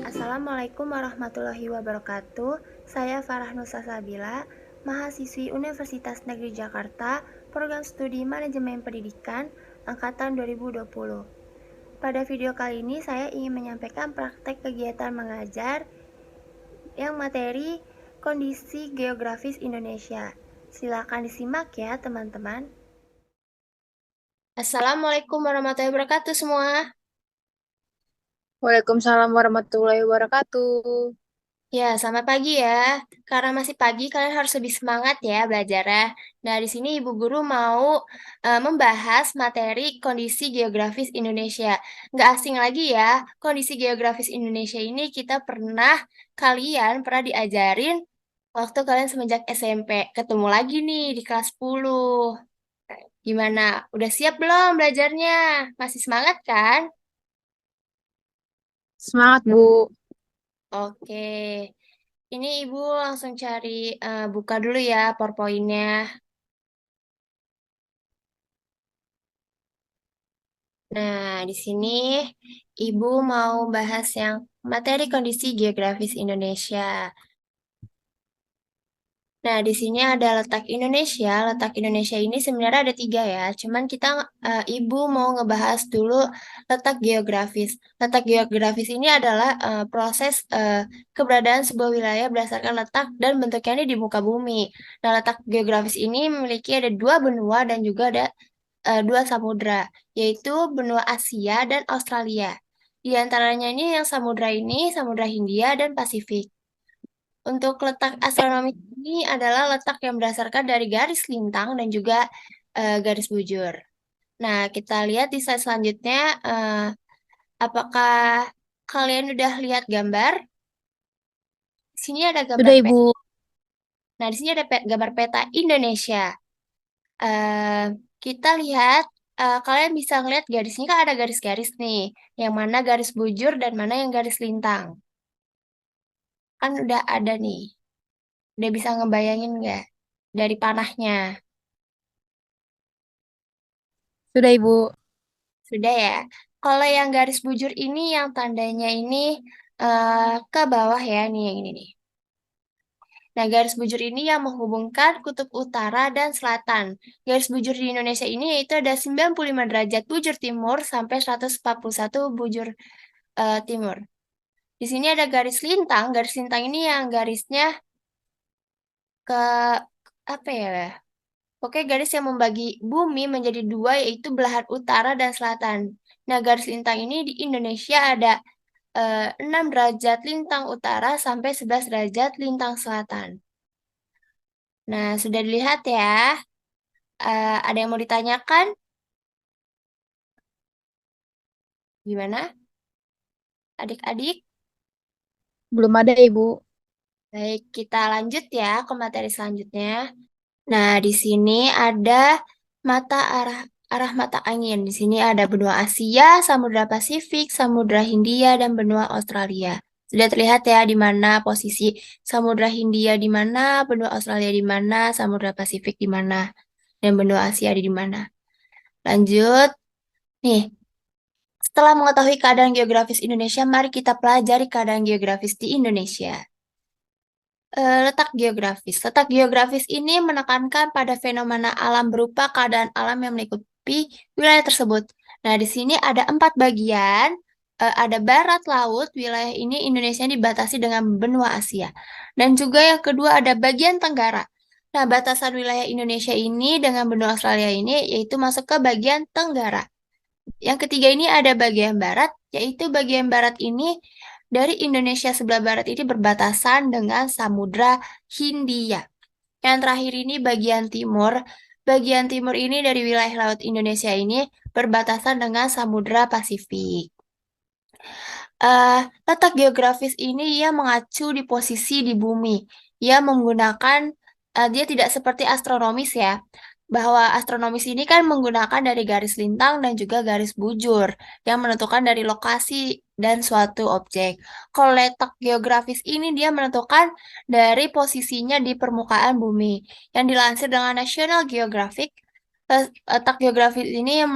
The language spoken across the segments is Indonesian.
Assalamualaikum warahmatullahi wabarakatuh. Saya Farah Nusa Sabila, mahasiswi Universitas Negeri Jakarta, Program Studi Manajemen Pendidikan, Angkatan 2020. Pada video kali ini saya ingin menyampaikan praktek kegiatan mengajar yang materi kondisi geografis Indonesia. Silakan disimak ya teman-teman. Assalamualaikum warahmatullahi wabarakatuh semua. Waalaikumsalam warahmatullahi wabarakatuh. Ya, selamat pagi ya. Karena masih pagi, kalian harus lebih semangat ya belajarnya. Nah, di sini Ibu Guru mau membahas materi kondisi geografis Indonesia. Nggak asing lagi ya, kondisi geografis Indonesia ini kalian pernah diajarin waktu kalian semenjak SMP. Ketemu lagi nih di kelas 10. Gimana? Udah siap belum belajarnya? Masih semangat kan? Semangat, Bu. Oke. Ini Ibu langsung cari buka dulu ya PowerPoint-nya. Nah, di sini Ibu mau bahas yang materi kondisi geografis Indonesia. Nah, di sini ada letak Indonesia. Letak Indonesia ini sebenarnya ada tiga ya. Cuman Ibu mau ngebahas dulu letak geografis. Letak geografis ini adalah proses keberadaan sebuah wilayah berdasarkan letak dan bentuknya ini di muka bumi. Nah, letak geografis ini memiliki ada dua benua dan juga ada dua samudra, yaitu benua Asia dan Australia. Di antaranya ini yang samudra ini, Samudra Hindia dan Pasifik. Untuk letak astronomi ini adalah letak yang berdasarkan dari garis lintang dan juga garis bujur. Nah, kita lihat di slide selanjutnya, apakah kalian udah lihat gambar? Di sini ada gambar Sudah, peta. Ibu. Nah, di sini ada gambar peta Indonesia. eh kita lihat, kalian bisa ngeliat garisnya kan ada garis-garis nih, yang mana garis bujur dan mana yang garis lintang. Kan udah ada nih, udah bisa ngebayangin nggak dari panahnya? Sudah, Ibu. Sudah ya. Kalau yang garis bujur ini, yang tandanya ini ke bawah ya, nih yang ini nih. Nah, garis bujur ini yang menghubungkan kutub utara dan selatan. Garis bujur di Indonesia ini yaitu ada 95 derajat bujur timur sampai 141 bujur timur. Di sini ada garis lintang. Garis lintang ini yang garisnya ke apa ya? Oke, garis yang membagi bumi menjadi dua yaitu belahan utara dan selatan. Nah, garis lintang ini di Indonesia ada 6 derajat lintang utara sampai 11 derajat lintang selatan. Nah, sudah dilihat ya. Ada yang mau ditanyakan? Gimana? Adik-adik? Belum ada, Ibu. Baik, kita lanjut ya ke materi selanjutnya. Nah, di sini ada mata arah arah mata angin. Di sini ada benua Asia, Samudra Pasifik, Samudra Hindia, dan benua Australia. Sudah terlihat ya di mana posisi Samudra Hindia di mana, benua Australia di mana, Samudra Pasifik di mana, dan benua Asia di mana. Lanjut. Nih, setelah mengetahui keadaan geografis Indonesia, mari kita pelajari keadaan geografis di Indonesia. Letak geografis. Letak geografis ini menekankan pada fenomena alam berupa keadaan alam yang melingkupi wilayah tersebut. Nah, di sini ada 4 bagian. Ada barat laut, wilayah ini Indonesia dibatasi dengan benua Asia. Dan juga yang kedua ada bagian tenggara. Nah, batasan wilayah Indonesia ini dengan benua Australia ini yaitu masuk ke bagian tenggara. Yang ketiga ini ada bagian barat, yaitu bagian barat ini dari Indonesia sebelah barat ini berbatasan dengan Samudra Hindia. Yang terakhir ini bagian timur. Bagian timur ini dari wilayah laut Indonesia ini berbatasan dengan Samudra Pasifik. Letak geografis ini ia mengacu di posisi di bumi. Dia tidak seperti astronomis ya, bahwa astronomis ini kan menggunakan dari garis lintang dan juga garis bujur yang menentukan dari lokasi dan suatu objek. Kalau letak geografis ini dia menentukan dari posisinya di permukaan bumi yang dilansir dengan National Geographic. Letak geografis ini yang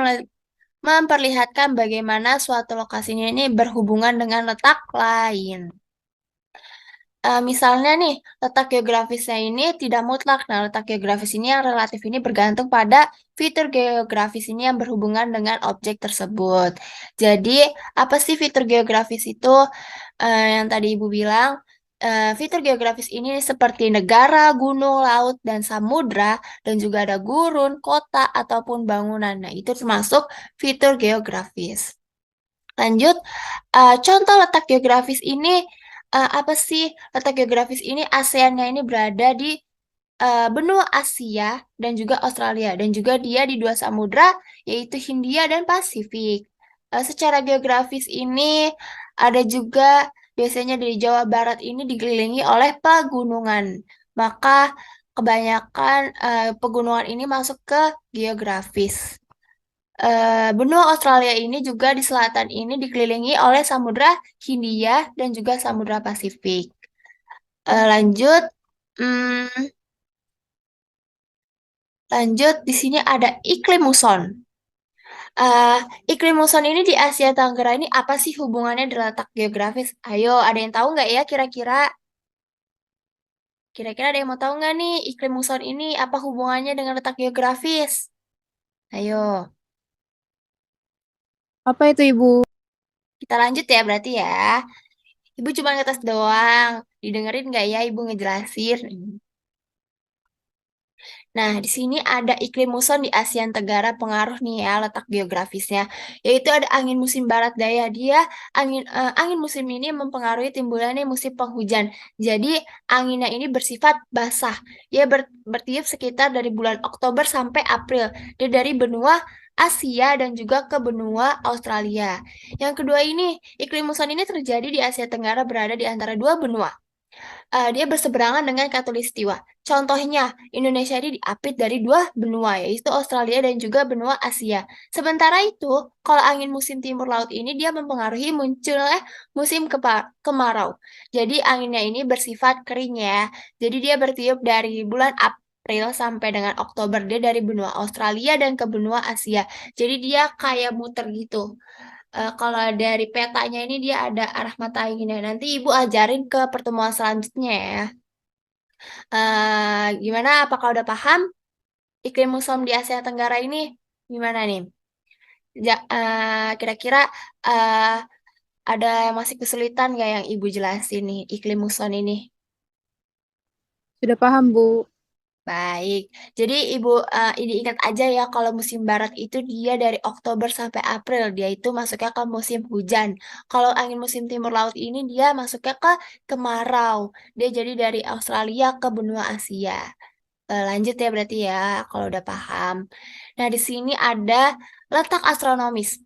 memperlihatkan bagaimana suatu lokasi ini berhubungan dengan letak lain. Misalnya nih, letak geografisnya ini tidak mutlak. Nah, letak geografis ini yang relatif ini bergantung pada fitur geografis ini yang berhubungan dengan objek tersebut. Jadi, apa sih fitur geografis itu? Yang tadi Ibu bilang, fitur geografis ini seperti negara, gunung, laut, dan samudra, dan juga ada gurun, kota, ataupun bangunan. Nah, itu termasuk fitur geografis. Lanjut, contoh letak geografis ini apa sih? Letak geografis ini ASEAN-nya ini berada di benua Asia dan juga Australia dan juga dia di dua samudra yaitu Hindia dan Pasifik. Secara geografis ini ada juga biasanya di Jawa Barat ini dikelilingi oleh pegunungan. Maka kebanyakan pegunungan ini masuk ke geografis. Benua Australia ini juga di selatan ini dikelilingi oleh Samudra Hindia dan juga Samudra Pasifik. Lanjut, hmm, lanjut di sini ada iklim muson. Eh, iklim muson ini di Asia Tenggara ini apa sih hubungannya dengan letak geografis? Ayo, ada yang tahu nggak ya kira-kira? Kira-kira ada yang mau tahu nggak nih iklim muson ini apa hubungannya dengan letak geografis? Ayo, Apa itu Ibu? kita lanjut ya berarti ya. Ibu cuma ngetes doang. Didengerin nggak ya Ibu ngejelasin? Nah, di sini ada iklim muson di Asia Tenggara pengaruh nih ya letak geografisnya, yaitu ada angin musim barat daya. Angin musim ini mempengaruhi timbulannya musim penghujan. Jadi anginnya ini bersifat basah. Dia bertiup sekitar dari bulan Oktober sampai April. Dia dari benua Asia dan juga ke benua Australia. Yang kedua ini, iklim muson ini terjadi di Asia Tenggara berada di antara dua benua. Dia berseberangan dengan Katulistiwa. Contohnya, Indonesia ini diapit dari dua benua, yaitu Australia dan juga benua Asia. Sementara itu, kalau angin musim timur laut ini dia mempengaruhi munculnya musim kemarau. Jadi anginnya ini bersifat kering ya. Jadi dia bertiup dari bulan April sampai dengan Oktober. Dia dari benua Australia dan ke benua Asia. Jadi dia kayak muter gitu. Kalau dari petanya ini dia ada arah mata anginnya. Nanti Ibu ajarin ke pertemuan selanjutnya ya. Gimana? Apakah udah paham iklim muson di Asia Tenggara ini? Gimana nih? Kira-kira eh, ada yang masih kesulitan nggak yang Ibu jelasin nih iklim muson ini? Sudah paham Bu. Baik, jadi Ibu ini ingat aja ya kalau musim barat itu dia dari Oktober sampai April, dia itu masuknya ke musim hujan. Kalau angin musim timur laut ini dia masuknya ke kemarau. Dia jadi dari Australia ke benua Asia. Lanjut ya berarti ya kalau udah paham. Nah, di sini ada letak astronomis.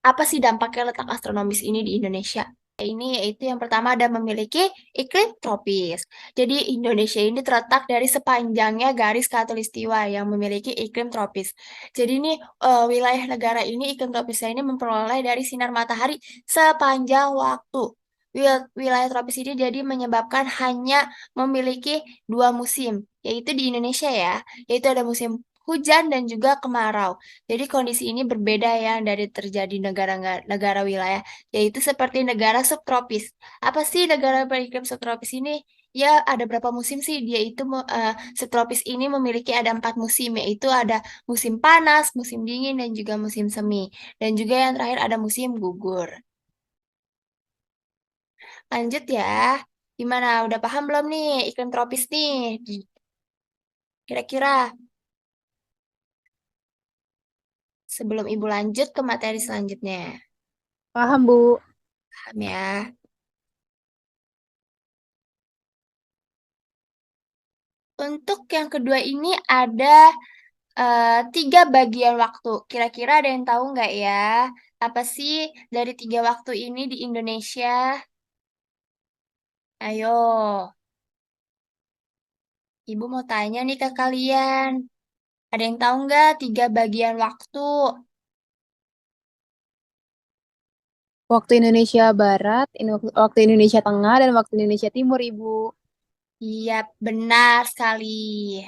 Apa sih dampaknya letak astronomis ini di Indonesia? Ini yaitu yang pertama ada memiliki iklim tropis. Jadi Indonesia ini terletak dari sepanjangnya garis khatulistiwa yang memiliki iklim tropis. Jadi ini wilayah negara ini iklim tropisnya ini memperoleh dari sinar matahari sepanjang waktu. Wilayah tropis ini jadi menyebabkan hanya memiliki dua musim, yaitu di Indonesia ya, yaitu ada musim hujan dan juga kemarau. Jadi kondisi ini berbeda ya dari terjadi negara wilayah, yaitu seperti negara subtropis. Apa sih negara beriklim subtropis ini? Ya, ada berapa musim sih? Dia itu subtropis ini memiliki ada 4 musim, yaitu ada musim panas, musim dingin, dan juga musim semi. Dan juga yang terakhir ada musim gugur. Lanjut ya. Gimana? Udah paham belum nih iklim tropis nih? Kira-kira sebelum Ibu lanjut ke materi selanjutnya. Paham Bu. Paham ya? Untuk yang kedua ini ada 3 bagian waktu. Kira-kira ada yang tahu nggak ya? Apa sih dari 3 waktu ini di Indonesia? Ayo, Ibu mau tanya nih ke kalian. Ada yang tahu nggak 3 bagian waktu? Waktu Indonesia Barat, waktu Indonesia Tengah, dan waktu Indonesia Timur Ibu. Iya, benar sekali.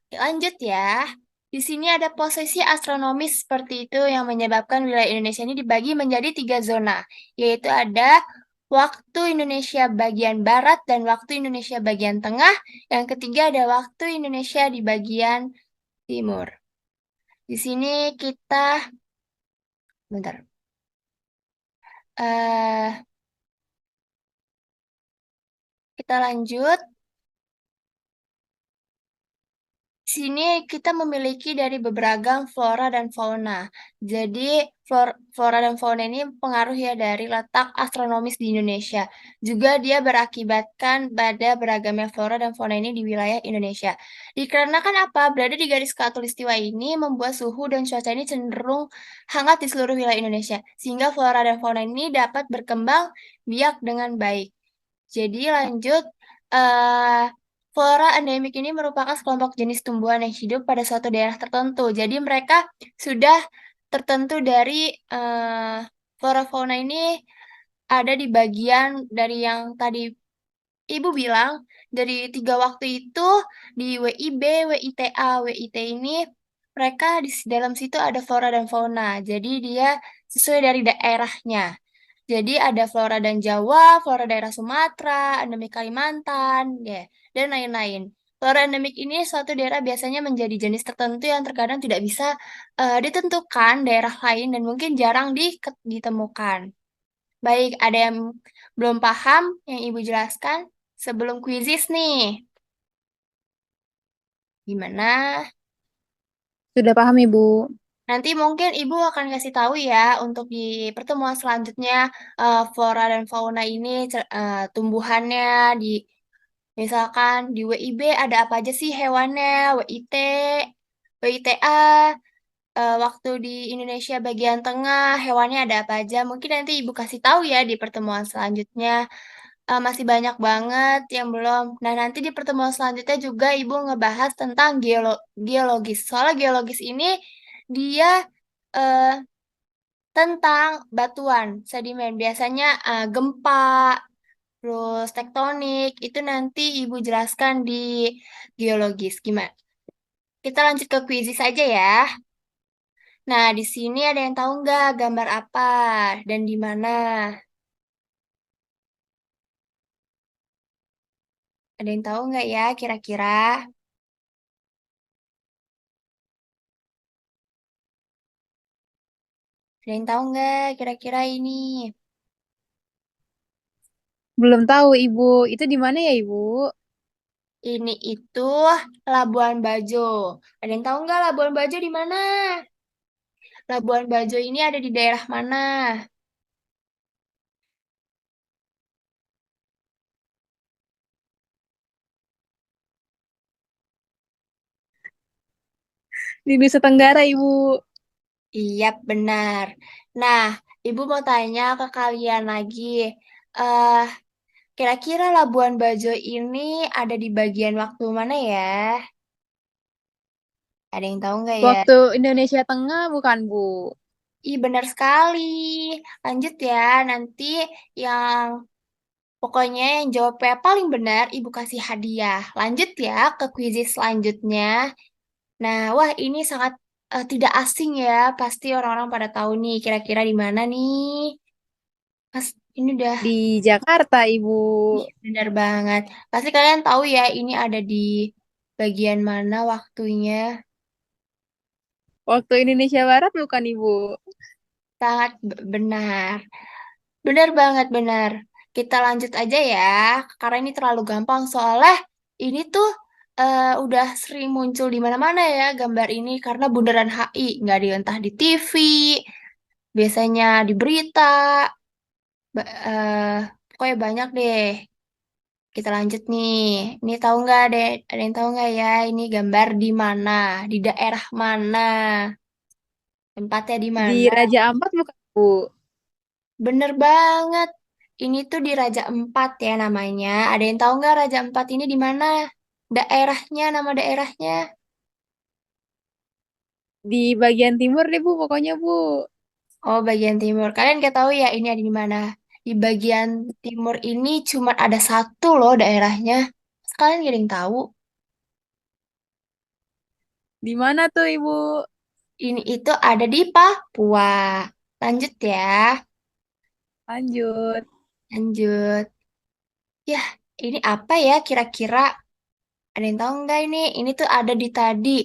Oke, lanjut ya. Di sini ada posisi astronomis seperti itu yang menyebabkan wilayah Indonesia ini dibagi menjadi 3 zona, yaitu ada waktu Indonesia bagian barat dan waktu Indonesia bagian tengah. Yang ketiga ada waktu Indonesia di bagian timur. Di sini kita, bentar, eh kita lanjut. Di sini kita memiliki dari beragam flora dan fauna. Jadi flora dan fauna ini pengaruh ya dari letak astronomis di Indonesia. Juga dia berakibatkan pada beragamnya flora dan fauna ini di wilayah Indonesia. Dikarenakan apa? Berada di garis khatulistiwa ini membuat suhu dan cuaca ini cenderung hangat di seluruh wilayah Indonesia. Sehingga flora dan fauna ini dapat berkembang biak dengan baik. Jadi lanjut, eh flora endemik ini merupakan sekelompok jenis tumbuhan yang hidup pada suatu daerah tertentu. Jadi mereka sudah tertentu dari eh, flora fauna ini ada di bagian dari yang tadi Ibu bilang dari 3 waktu itu di WIB, WITA, WIT ini mereka di dalam situ ada flora dan fauna. Jadi dia sesuai dari daerahnya. Jadi ada flora dan Jawa, flora daerah Sumatera, endemik Kalimantan, ya, dan lain-lain. Flora endemik ini suatu daerah biasanya menjadi jenis tertentu yang terkadang tidak bisa ditentukan daerah lain dan mungkin jarang ditemukan. Baik, ada yang belum paham yang Ibu jelaskan sebelum kuisis nih. Gimana? Sudah paham, Ibu. Nanti mungkin Ibu akan kasih tahu ya untuk di pertemuan selanjutnya flora dan fauna ini tumbuhannya di misalkan di WIB ada apa aja sih hewannya, WIT, WITA, waktu di Indonesia bagian tengah hewannya ada apa aja. Mungkin nanti Ibu kasih tahu ya di pertemuan selanjutnya. Masih banyak banget yang belum. Nah, nanti di pertemuan selanjutnya juga Ibu ngebahas tentang geologis. Soalnya geologis ini dia eh, tentang batuan, sedimen. Biasanya gempa, terus tektonik, itu nanti Ibu jelaskan di geologis. Gimana? Kita lanjut ke kuisis aja ya. Nah, di sini ada yang tahu nggak gambar apa dan di mana? Ada yang tahu nggak ya kira-kira? Ada yang tahu nggak kira-kira ini? Belum tahu, Ibu. Itu di mana ya, Ibu? Ini itu Labuan Bajo. Ada yang tahu nggak Labuan Bajo di mana? Labuan Bajo ini ada di daerah mana? Di Nusa Tenggara, Ibu. Iya, benar. Nah, Ibu mau tanya ke kalian lagi. eh Kira-kira Labuan Bajo ini ada di bagian waktu mana ya? Ada yang tahu nggak ya? Waktu Indonesia Tengah, bukan, Bu? Ih, benar sekali. Lanjut ya, nanti yang pokoknya yang jawabnya paling benar, Ibu kasih hadiah. Lanjut ya ke kuis selanjutnya. Nah, wah ini sangat tidak asing ya. Pasti orang-orang pada tahu nih kira-kira di mana nih. Pas ini udah Di Jakarta, Ibu. benar banget. Pasti kalian tahu ya ini ada di bagian mana waktunya. Waktu Indonesia Barat, bukan, Ibu? Sangat benar. Benar banget, benar. Kita lanjut aja ya, karena ini terlalu gampang. Soalnya ini tuh udah sering muncul di mana-mana ya gambar ini, karena Bundaran HI nggak di entah di TV, biasanya di berita, pokoknya banyak deh. Kita lanjut nih. Ini tahu nggak ada yang tahu nggak ya? Ini gambar di mana? Di daerah mana? Tempatnya di Di mana? Raja Ampat, bukan, Bu? Bener banget. Ini tuh di Raja Empat ya namanya. Ada yang tahu nggak Raja Empat ini di mana? Daerahnya, nama daerahnya. Di bagian timur deh, Bu, pokoknya, Bu. Oh, bagian timur. Kalian nggak tahu ya ini ada di mana? Di bagian timur ini cuma ada satu loh daerahnya. Kalian gak ada yang tahu? Di mana tuh, Ibu? Ini itu ada di Papua. Lanjut ya, Lanjut. lanjut. Ya, ini apa ya kira-kira? Ada yang tahu nggak ini? Ini tuh ada di tadi.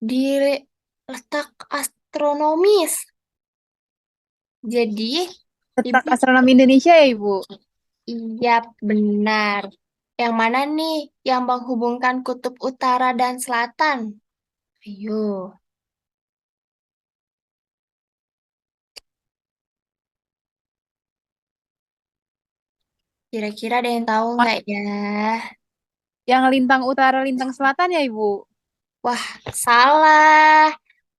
Di letak astronomis. Jadi, Letak ibu, astronomi Indonesia ya, Ibu? iya benar. Yang mana nih yang menghubungkan kutub utara dan selatan? Ayo, kira-kira ada yang tahu Ma- nggak ya? Yang lintang utara, lintang selatan ya, Ibu? Wah, salah.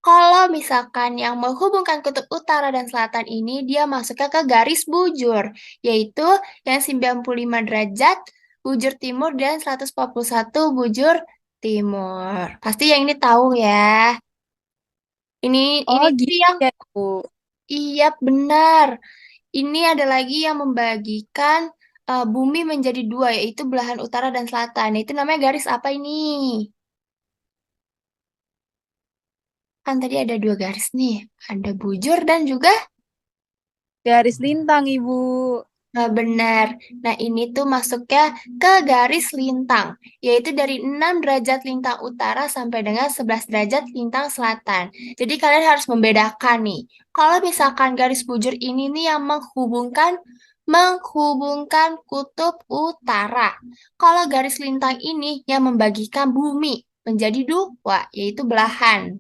Kalau misalkan yang menghubungkan kutub utara dan selatan ini, dia masuknya ke garis bujur, yaitu yang 95 derajat bujur timur dan 141 bujur timur. Pasti yang ini tahu ya. Ini Oh, tuh gitu yang ya, Ibu. iya benar. Ini ada lagi yang membagikan bumi menjadi dua, yaitu belahan utara dan selatan. Itu namanya garis apa ini? Kan tadi ada dua garis nih. Ada bujur dan juga Garis lintang, Ibu. benar. Nah, ini tuh masuknya ke garis lintang, yaitu dari 6 derajat lintang utara sampai dengan 11 derajat lintang selatan. Jadi kalian harus membedakan nih. Kalau misalkan garis bujur ini nih yang menghubungkan kutub utara. Kalau garis lintang ini yang membagikan bumi menjadi dua, yaitu belahan.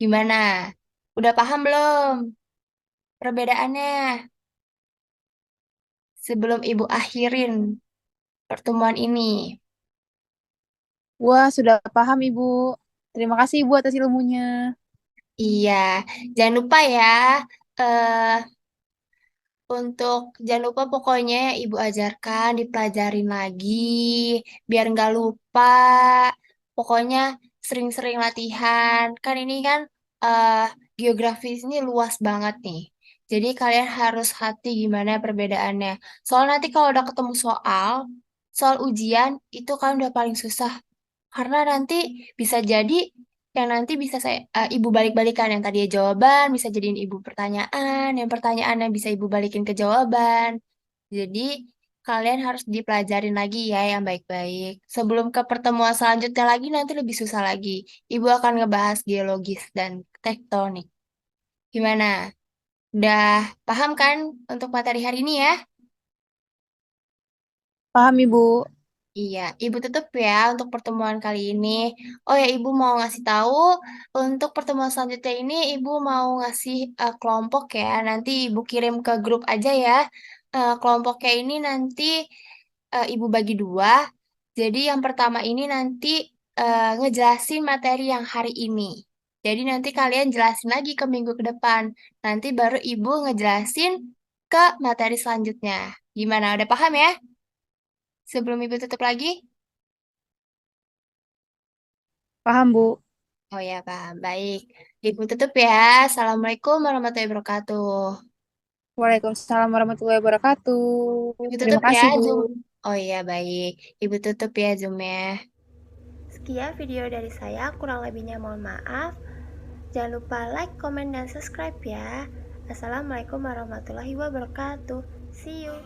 Gimana? Udah paham belum perbedaannya? Sebelum Ibu akhirin pertemuan ini. Wah, sudah paham, Ibu. Terima kasih, Ibu, atas ilmunya. Iya, jangan lupa ya. eh untuk jangan lupa pokoknya Ibu ajarkan, dipelajarin lagi, biar nggak lupa. Pokoknya sering-sering latihan. Kan ini kan eh geografis ini luas banget nih. Jadi kalian harus hati gimana perbedaannya. Soal nanti kalau udah ketemu soal ujian, itu kan udah paling susah. Karena nanti bisa jadi yang nanti bisa ibu balik-balikan yang tadi jawaban bisa jadiin ibu pertanyaan, yang pertanyaannya bisa ibu balikin ke jawaban. Jadi kalian harus dipelajarin lagi ya yang baik-baik. Sebelum ke pertemuan selanjutnya lagi nanti lebih susah lagi. Ibu akan ngebahas geologis dan tektonik. Gimana? Udah paham kan untuk materi hari ini ya? Paham, Ibu. Iya, Ibu tutup ya untuk pertemuan kali ini. Oh ya, Ibu mau ngasih tahu untuk pertemuan selanjutnya ini Ibu mau ngasih kelompok ya. Nanti Ibu kirim ke grup aja ya. Kelompoknya ini nanti Ibu bagi dua. Jadi yang pertama ini nanti ngejelasin materi yang hari ini. Jadi nanti kalian jelasin lagi ke minggu ke depan. Nanti baru Ibu ngejelasin ke materi selanjutnya. Gimana? Udah paham ya? Sebelum Ibu tutup lagi? Paham, Bu. Oh ya, Pak. Baik. Ibu tutup ya. Assalamualaikum warahmatullahi wabarakatuh. Waalaikumsalam warahmatullahi wabarakatuh. Ibu Terima tutup ya, kasih, Bu. Zoom. Oh iya, baik. Ibu tutup ya, Zoom ya. Sekian video dari saya, kurang lebihnya mohon maaf. Jangan lupa like, comment, dan subscribe ya. Assalamualaikum warahmatullahi wabarakatuh. See you.